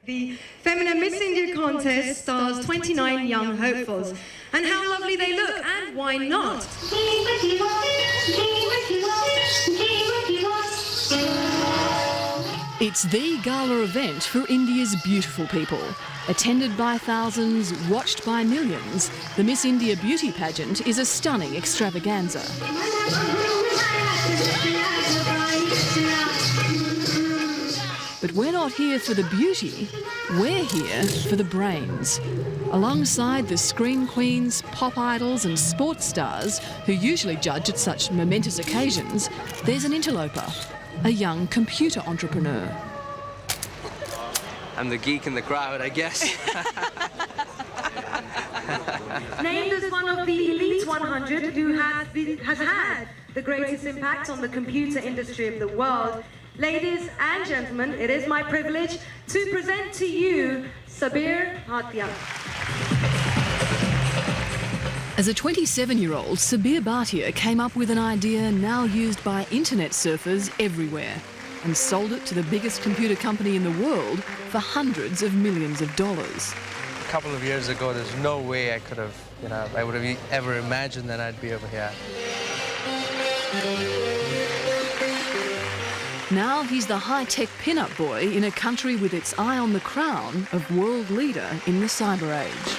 The Feminine Miss India contest stars 29 young hopefuls. And how lovely they look, and why not? It's the gala event for India's beautiful people. Attended by thousands, watched by millions, the Miss India beauty pageant is a stunning extravaganza. But we're not here for the beauty, we're here for the brains. Alongside the screen queens, pop idols and sports stars who usually judge at such momentous occasions, there's an interloper, a young computer entrepreneur. I'm the geek in the crowd, I guess. Named as one of the elite 100 who has had the greatest impact on the computer industry of the world. Ladies and gentlemen, it is my privilege to present to you Sabir Bhatia. As a 27-year-old, Sabir Bhatia came up with an idea now used by internet surfers everywhere and sold it to the biggest computer company in the world for hundreds of millions of dollars. A couple of years ago, there's no way I could have, I would have ever imagined that I'd be over here. Now he's the high-tech pin-up boy in a country with its eye on the crown of world leader in the cyber age.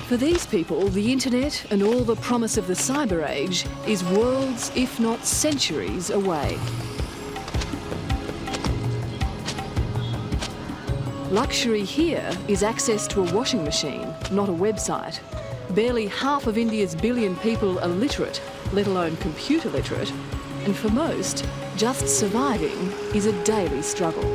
For these people, the internet and all the promise of the cyber age is worlds, if not centuries, away. Luxury here is access to a washing machine, not a website. Barely half of India's billion people are literate, let alone computer literate, and for most, just surviving is a daily struggle.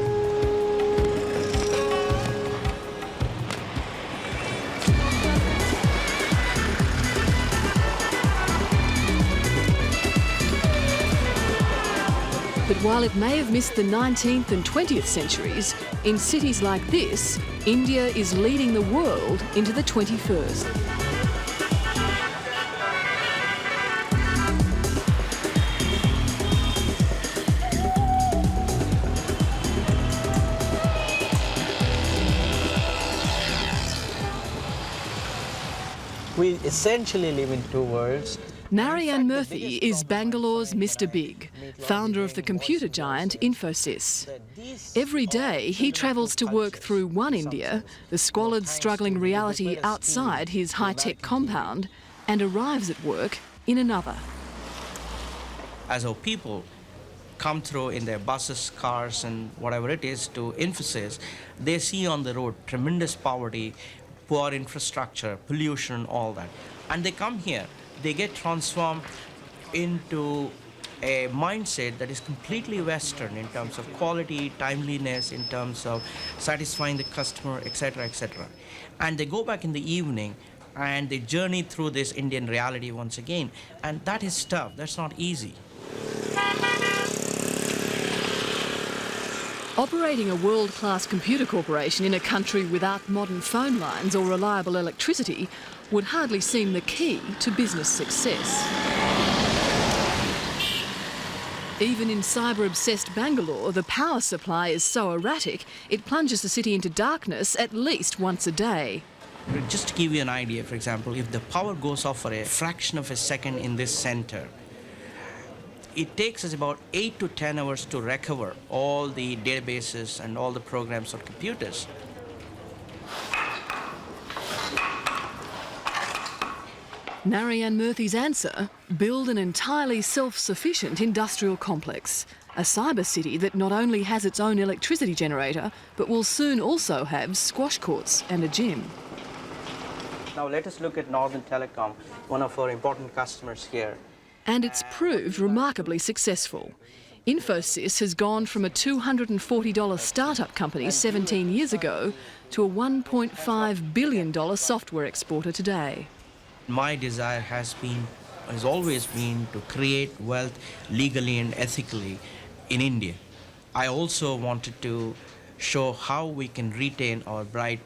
But while it may have missed the 19th and 20th centuries, in cities like this, India is leading the world into the 21st. We essentially live in two worlds. Marianne Murthy is Bangalore's Mr. Big, founder of the computer giant Infosys. Every day he travels to work through one India, the squalid, struggling reality outside his high-tech compound, and arrives at work in another. As our people come through in their buses, cars and whatever it is to Infosys, they see on the road tremendous poverty, poor infrastructure, pollution, all that. And they come here. They get transformed into a mindset that is completely Western in terms of quality, timeliness, in terms of satisfying the customer, etc., etc. And they go back in the evening and they journey through this Indian reality once again. And that is tough. That's not easy. Operating a world-class computer corporation in a country without modern phone lines or reliable electricity would hardly seem the key to business success. Even in cyber-obsessed Bangalore, the power supply is so erratic, it plunges the city into darkness at least once a day. Just to give you an idea, for example, if the power goes off for a fraction of a second in this center, it takes us about 8 to 10 hours to recover all the databases and all the programs on computers. Marianne Murthy's answer: build an entirely self-sufficient industrial complex, a cyber city that not only has its own electricity generator, but will soon also have squash courts and a gym. Now let us look at Northern Telecom, one of our important customers here. And it's proved remarkably successful. Infosys has gone from a $240 startup company 17 years ago to a $1.5 billion software exporter today. My desire has been has always been to create wealth legally and ethically in India. I also wanted to show how we can retain our bright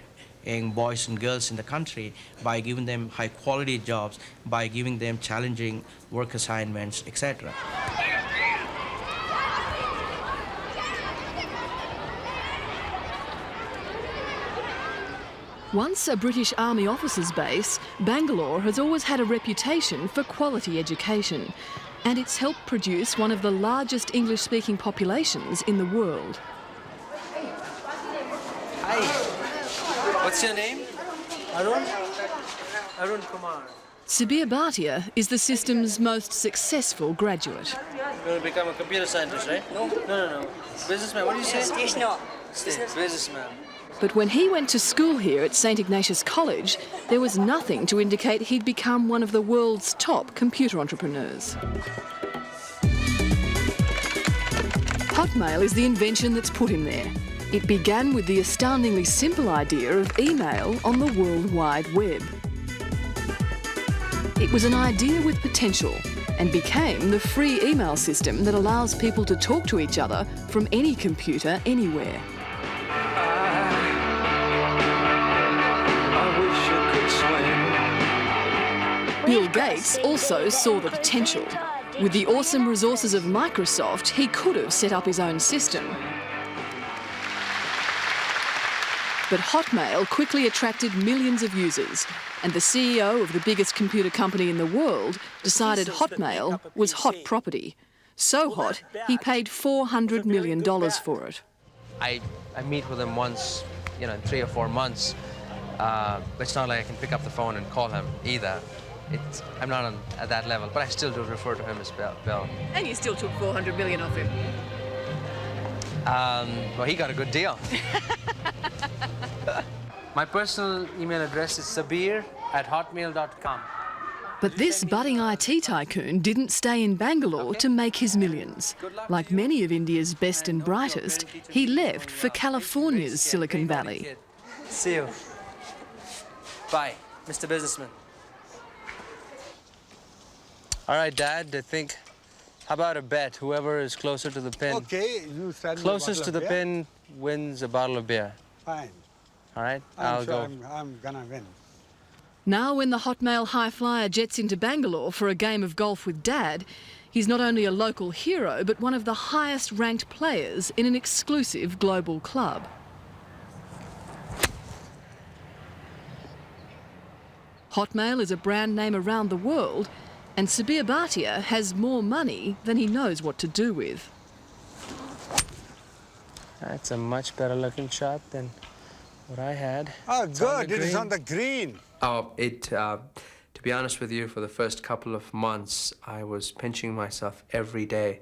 young boys and girls in the country by giving them high quality jobs, by giving them challenging work assignments, etc. Once a British Army officers' base, Bangalore has always had a reputation for quality education, and it's helped produce one of the largest English-speaking populations in the world. Hi. What's your name? Arun? Arun Kumar. Subir Bhatia is the system's most successful graduate. You're going to become a computer scientist, right? No. No. Businessman, what do you say? Businessman. But when he went to school here at St Ignatius College, there was nothing to indicate he'd become one of the world's top computer entrepreneurs. Hotmail is the invention that's put him there. It began with the astoundingly simple idea of email on the World Wide Web. It was an idea with potential and became the free email system that allows people to talk to each other from any computer anywhere. Bill Gates also saw the potential. With the awesome resources of Microsoft, he could have set up his own system. But Hotmail quickly attracted millions of users, and the CEO of the biggest computer company in the world decided Hotmail was hot property. So hot, he paid $400 million for it. I meet with him once, in 3 or 4 months. But it's not like I can pick up the phone and call him either. I'm not at that level, but I still do refer to him as Bill. And you still took $400 million off him. Well, he got a good deal. My personal email address is sabir@hotmail.com. But this budding IT tycoon didn't stay in Bangalore to make his millions. Like many of India's best and brightest, he left for California's Silicon Valley. See you. Bye, Mr. Businessman. All right, Dad, I think, how about a bet? Whoever is closer to the pin. Okay, you stand Closest to the pin wins a bottle of beer. Fine. All right, I'm I'll sure go. I'm gonna win. Now when the Hotmail high flyer jets into Bangalore for a game of golf with Dad, he's not only a local hero, but one of the highest ranked players in an exclusive global club. Hotmail is a brand name around the world, and Subir Bhatia has more money than he knows what to do with. That's a much better looking shot than what I had. Oh, It's on good. the It is green. on the green. Oh, to be honest with you, for the first couple of months, I was pinching myself every day.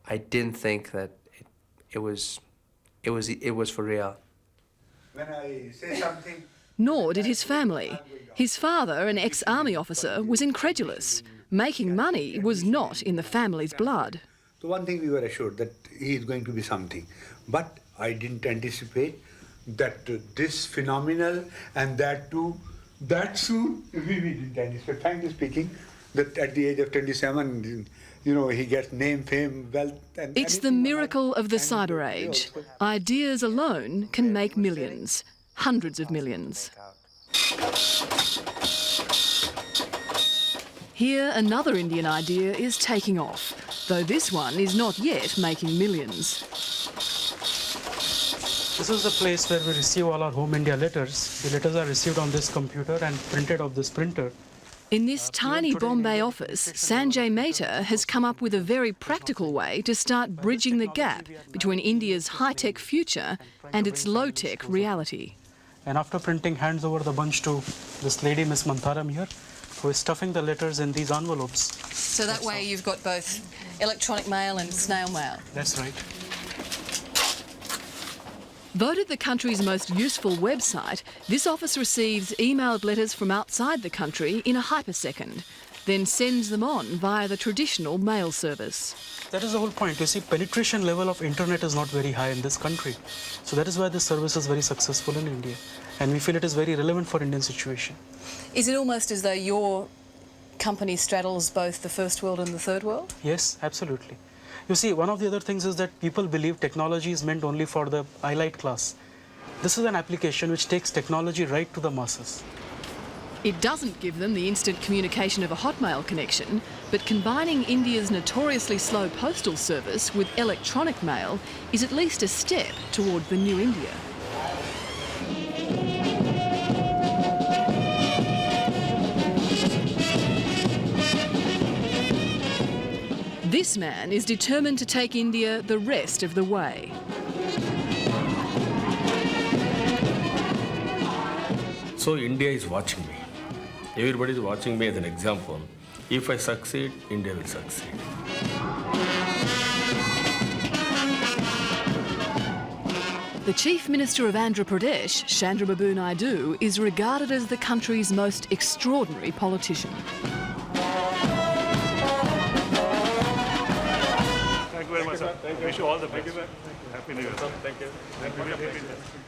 I didn't think that it was for real. When I say something, Nor did his family. His father, an ex-army officer, was incredulous. Making money was not in the family's blood. the one thing we were assured that he is going to be something. But I didn't anticipate that this phenomenal and that too, that soon, we didn't anticipate. Frankly speaking, that at the age of 27, you know, he gets name, fame, wealth. And It's the miracle of the cyber age. Ideas alone can make millions, hundreds of millions. Here, another Indian idea is taking off, though this one is not yet making millions. This is the place where we receive all our Home India letters. The letters are received on this computer and printed off this printer. In this tiny Bombay office, Sanjay Mehta has come up with a very practical way to start bridging the gap between India's high-tech future and its low-tech reality. And after printing, hands over the bunch to this lady, Miss Mantharam here, who is stuffing the letters in these envelopes. So that way you've got both electronic mail and snail mail. That's right. Voted the country's most useful website, this office receives emailed letters from outside the country in a hypersecond, then sends them on via the traditional mail service. That is the whole point. You see, penetration level of internet is not very high in this country. So that is why this service is very successful in India. And we feel it is very relevant for Indian situation. Is it almost as though you're company straddles both the first world and the third world? Yes, absolutely. You see, one of the other things is that people believe technology is meant only for the elite class. This is an application which takes technology right to the masses. It doesn't give them the instant communication of a Hotmail connection, but combining India's notoriously slow postal service with electronic mail is at least a step toward the new India. This man is determined to take India the rest of the way. So India is watching me. Everybody is watching me as an example. If I succeed, India will succeed. The Chief Minister of Andhra Pradesh, Chandrababu Naidu, is regarded as the country's most extraordinary politician. Thank you very much, sir. Wish you all the best. Happy New Year. Thank you.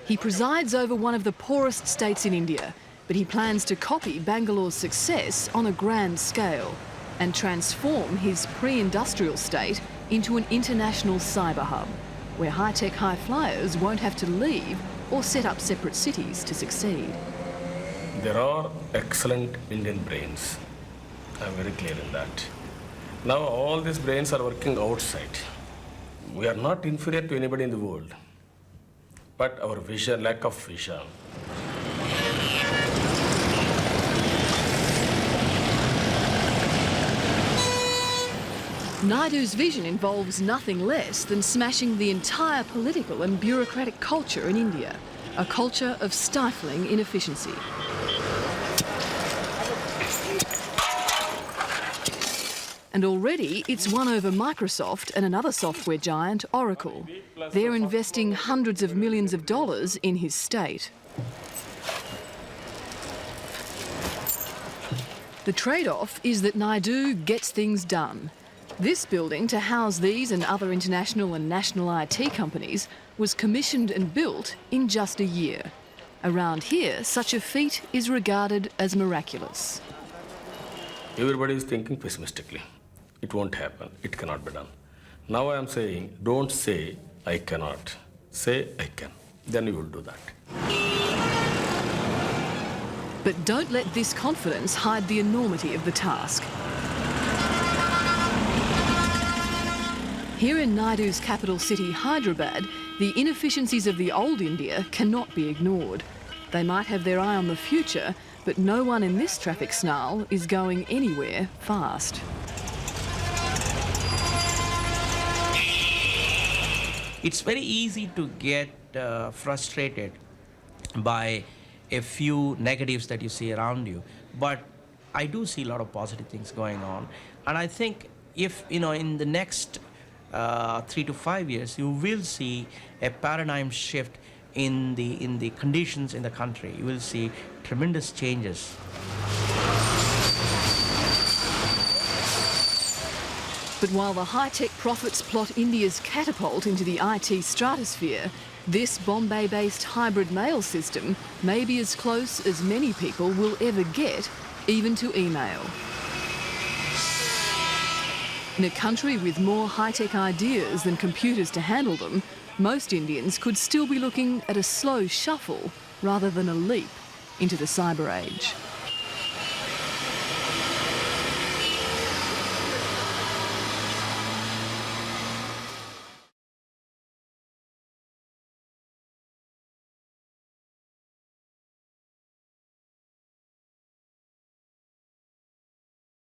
He presides over one of the poorest states in India, but he plans to copy Bangalore's success on a grand scale and transform his pre-industrial state into an international cyber hub, where high-tech high flyers won't have to leave or set up separate cities to succeed. There are excellent Indian brains. I'm very clear in that. Now all these brains are working outside. We are not inferior to anybody in the world, but our vision, lack of vision. Naidu's vision involves nothing less than smashing the entire political and bureaucratic culture in India, a culture of stifling inefficiency. And already it's won over Microsoft and another software giant, Oracle. They're investing hundreds of millions of dollars in his state. The trade-off is that Naidu gets things done. This building, to house these and other international and national IT companies, was commissioned and built in just a year. Around here, such a feat is regarded as miraculous. Everybody is thinking pessimistically. It won't happen. It cannot be done. Now I am saying, don't say I cannot. Say I can. Then you will do that. But don't let this confidence hide the enormity of the task. Here in Naidu's capital city, Hyderabad, the inefficiencies of the old India cannot be ignored. They might have their eye on the future, but no one in this traffic snarl is going anywhere fast. It's very easy to get frustrated by a few negatives that you see around you, but I do see a lot of positive things going on, and I think if, in the next 3 to 5 years, you will see a paradigm shift in the conditions in the country. You will see tremendous changes. But while the high-tech profits plot India's catapult into the IT stratosphere, this Bombay-based hybrid mail system may be as close as many people will ever get, even to email. In a country with more high-tech ideas than computers to handle them, most Indians could still be looking at a slow shuffle rather than a leap into the cyber age.